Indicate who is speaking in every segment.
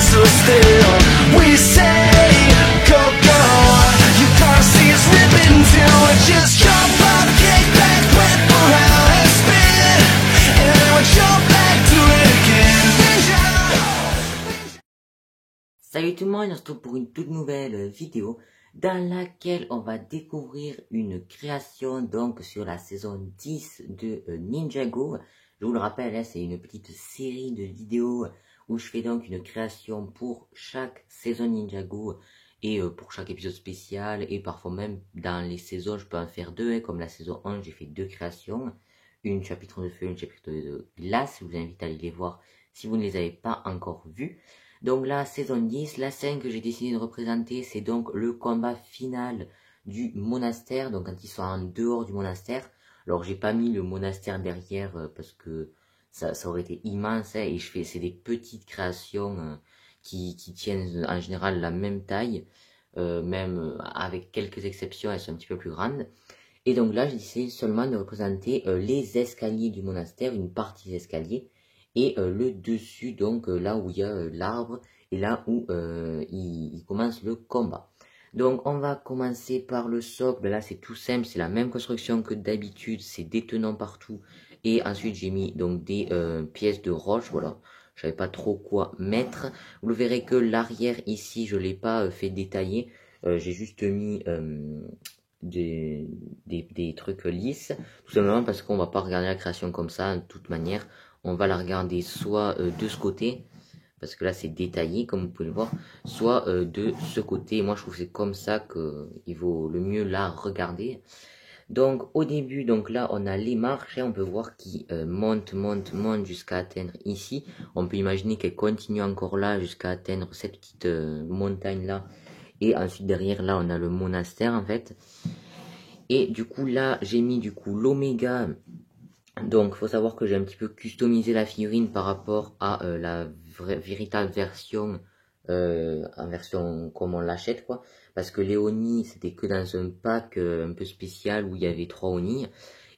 Speaker 1: so still. We say go, go. You can't see us ripping till we just jump on the kick back, wet around and spin, and then we jump back to it again.
Speaker 2: Salut tout le monde, on se retrouve pour une toute nouvelle vidéo dans laquelle on va découvrir une création donc sur la saison 10 de Ninjago. Je vous le rappelle, hein, c'est une petite série de vidéos où je fais donc une création pour chaque saison Ninjago et pour chaque épisode spécial, et parfois même dans les saisons je peux en faire deux, hein, comme la saison 1 j'ai fait deux créations, une chapitre de feu, une chapitre de glace. Je vous invite à aller les voir si vous ne les avez pas encore vues. Donc la saison 10, la scène que j'ai décidé de représenter, c'est donc le combat final du monastère, donc quand ils sont en dehors du monastère. Alors j'ai pas mis le monastère derrière parce que ça aurait été immense, hein, et c'est des petites créations qui tiennent en général la même taille, même avec quelques exceptions, elles sont un petit peu plus grandes. Et donc là j'ai décidé seulement de représenter les escaliers du monastère, une partie des escaliers, et le dessus, donc là où il y a l'arbre et là où il commence le combat. Donc on va commencer par le socle. Là c'est tout simple, c'est la même construction que d'habitude, c'est des tenons partout, et ensuite j'ai mis donc des pièces de roche. Voilà, je savais pas trop quoi mettre. Vous verrez que l'arrière ici je l'ai pas fait détailler, j'ai juste mis des trucs lisses, tout simplement parce qu'on va pas regarder la création comme ça. De toute manière on va la regarder soit de ce côté, parce que là c'est détaillé comme vous pouvez le voir, soit de ce côté. Moi je trouve que c'est comme ça qu'il vaut le mieux la regarder. Donc au début, donc là on a les marches, et on peut voir qu'ils montent jusqu'à atteindre ici. On peut imaginer qu'elles continuent encore là jusqu'à atteindre cette petite montagne là, et ensuite derrière là on a le monastère en fait. Et du coup là j'ai mis du coup l'oméga. Donc, faut savoir que j'ai un petit peu customisé la figurine par rapport à la véritable version, en version comme on l'achète, quoi. Parce que les Oni, c'était que dans un pack un peu spécial où il y avait 3 Oni.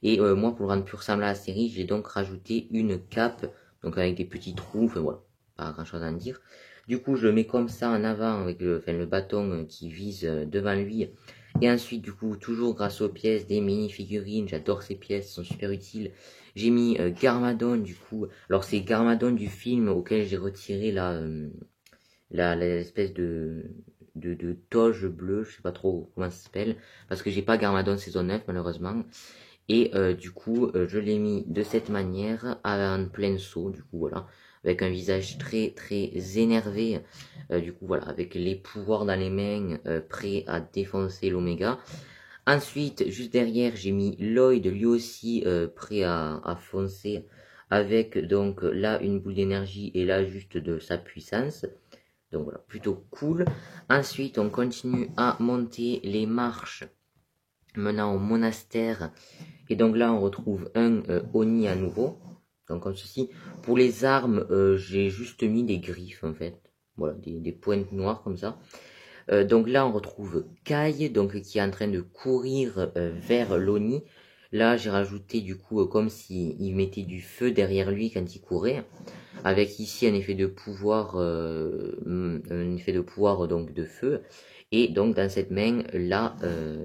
Speaker 2: Et moi, pour le rendre plus ressemblant à la série, j'ai donc rajouté une cape, donc avec des petits trous, enfin voilà, pas grand chose à en dire. Du coup, je le mets comme ça en avant avec le bâton qui vise devant lui. Et ensuite, du coup, toujours grâce aux pièces des mini-figurines, j'adore ces pièces, elles sont super utiles. J'ai mis Garmadon, du coup. Alors, c'est Garmadon du film auquel j'ai retiré l'espèce de toge bleue, je sais pas trop comment ça s'appelle, parce que j'ai pas Garmadon saison 9, malheureusement. Et du coup, je l'ai mis de cette manière, en plein saut, du coup, voilà. Avec un visage très énervé, du coup voilà, avec les pouvoirs dans les mains, prêt à défoncer l'Oméga. Ensuite, juste derrière, j'ai mis Lloyd, lui aussi prêt à foncer, avec donc là une boule d'énergie et là juste de sa puissance. Donc voilà, plutôt cool. Ensuite, on continue à monter les marches menant au monastère, et donc là on retrouve un Oni à nouveau. Donc comme ceci. Pour les armes, j'ai juste mis des griffes en fait. Voilà, des pointes noires comme ça. Donc là on retrouve Kai, donc qui est en train de courir vers l'Oni. Là j'ai rajouté du coup comme s'il mettait du feu derrière lui quand il courait. Avec ici un effet de pouvoir, donc de feu. Et donc dans cette main là,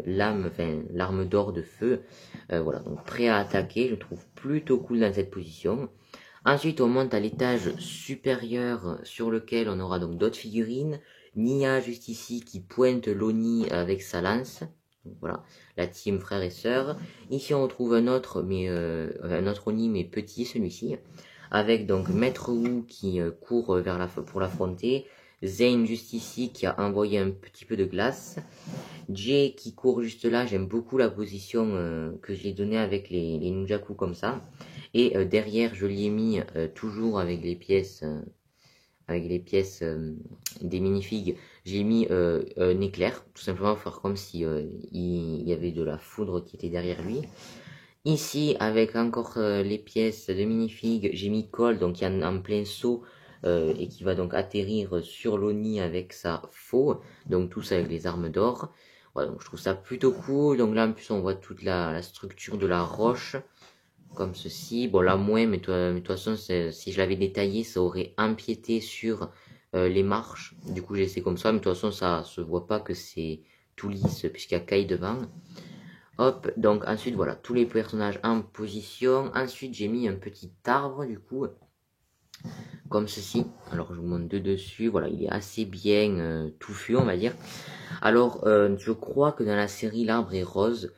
Speaker 2: l'arme d'or de feu. Voilà, donc prêt à attaquer. Je trouve plutôt cool dans cette position. Ensuite on monte à l'étage supérieur sur lequel on aura donc d'autres figurines. Nia juste ici qui pointe l'Oni avec sa lance. Donc, voilà, la team frère et sœur. Ici on retrouve un autre Oni mais petit, celui-ci. Avec donc Maître Wu qui court pour l'affronter. Zane juste ici qui a envoyé un petit peu de glace. Jay qui court juste là, j'aime beaucoup la position que j'ai donnée avec les Nunjaku comme ça. Et derrière je l'ai mis toujours avec les pièces des minifigs, j'ai mis un éclair, tout simplement pour faire comme si il y avait de la foudre qui était derrière lui. Ici, avec encore les pièces de minifigs, j'ai mis Cole, donc qui est en plein saut, et qui va donc atterrir sur l'Oni avec sa faux, donc tous avec les armes d'or. Voilà, donc je trouve ça plutôt cool. Donc là en plus on voit toute la structure de la roche, comme ceci. Bon là moins, mais de toute façon si je l'avais détaillé ça aurait empiété sur les marches. Du coup j'ai laissé comme ça, mais de toute façon ça se voit pas que c'est tout lisse puisqu'il y a Kai devant. Hop, donc ensuite voilà, tous les personnages en position. Ensuite j'ai mis un petit arbre du coup, comme ceci. Alors je vous montre de dessus, voilà, il est assez bien touffu on va dire. Alors je crois que dans la série l'arbre est rose,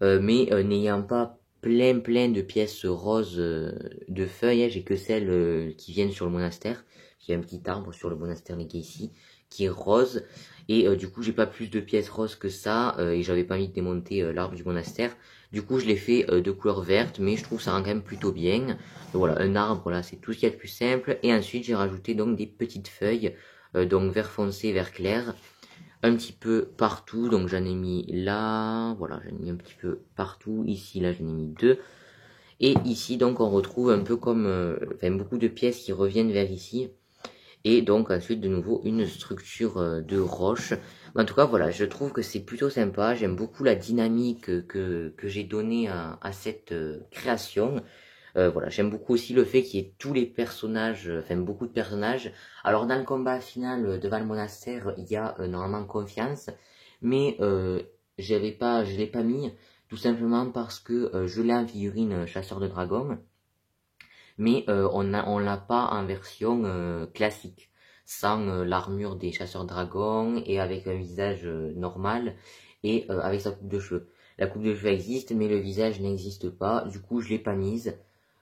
Speaker 2: mais n'ayant pas plein de pièces roses de feuilles, j'ai que celles qui viennent sur le monastère. Il y a un petit arbre sur le monastère Legacy qui est rose, et du coup j'ai pas plus de pièces roses que ça, et j'avais pas envie de démonter l'arbre du monastère. Du coup je l'ai fait de couleur verte, mais je trouve ça rend quand même plutôt bien. Donc voilà, un arbre là c'est tout ce qu'il y a de plus simple, et ensuite j'ai rajouté donc des petites feuilles, donc vert foncé, vert clair, un petit peu partout. Donc j'en ai mis là, voilà, j'en ai mis un petit peu partout, ici là j'en ai mis 2, et ici donc on retrouve un peu comme beaucoup de pièces qui reviennent vers ici, et donc ensuite de nouveau une structure de roche. En tout cas voilà, je trouve que c'est plutôt sympa, j'aime beaucoup la dynamique que j'ai donnée à cette création. Voilà, j'aime beaucoup aussi le fait qu'il y ait tous les personnages, beaucoup de personnages. Alors dans le combat final devant le monastère, il y a normalement Confiance, mais je l'ai pas mis, tout simplement parce que je l'ai en figurine chasseur de dragons, mais on l'a pas en version classique, sans l'armure des chasseurs de dragons et avec un visage normal et avec sa coupe de cheveux. La coupe de cheveux existe, mais le visage n'existe pas, du coup je l'ai pas mise.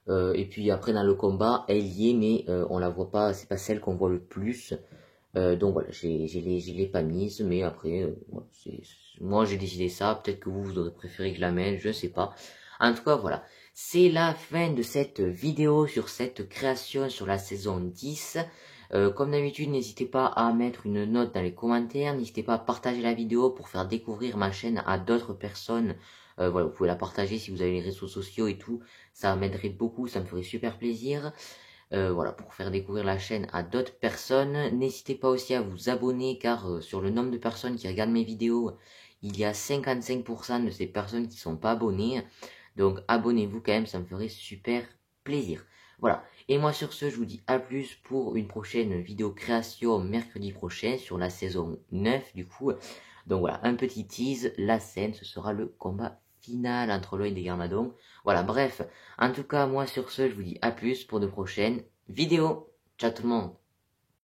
Speaker 2: Et puis après dans le combat, elle y est, mais on la voit pas, c'est pas celle qu'on voit le plus. Donc voilà, je l'ai pas mise, mais après, voilà, moi j'ai décidé ça, peut-être que vous aurez préféré que je la mette, je sais pas. En tout cas voilà, c'est la fin de cette vidéo sur cette création sur la saison 10. Comme d'habitude, n'hésitez pas à mettre une note dans les commentaires, n'hésitez pas à partager la vidéo pour faire découvrir ma chaîne à d'autres personnes. Voilà, vous pouvez la partager si vous avez les réseaux sociaux et tout, ça m'aiderait beaucoup, ça me ferait super plaisir. Voilà, pour faire découvrir la chaîne à d'autres personnes. N'hésitez pas aussi à vous abonner, car sur le nombre de personnes qui regardent mes vidéos, il y a 55% de ces personnes qui sont pas abonnées. Donc abonnez-vous quand même, ça me ferait super plaisir. Voilà, et moi sur ce, je vous dis à plus pour une prochaine vidéo création mercredi prochain sur la saison 9 du coup. Donc voilà, un petit tease, la scène, ce sera le combat final entre Lloyd et Garmadon. Voilà, bref, en tout cas, moi sur ce, je vous dis à plus pour de prochaines vidéos. Ciao tout le monde.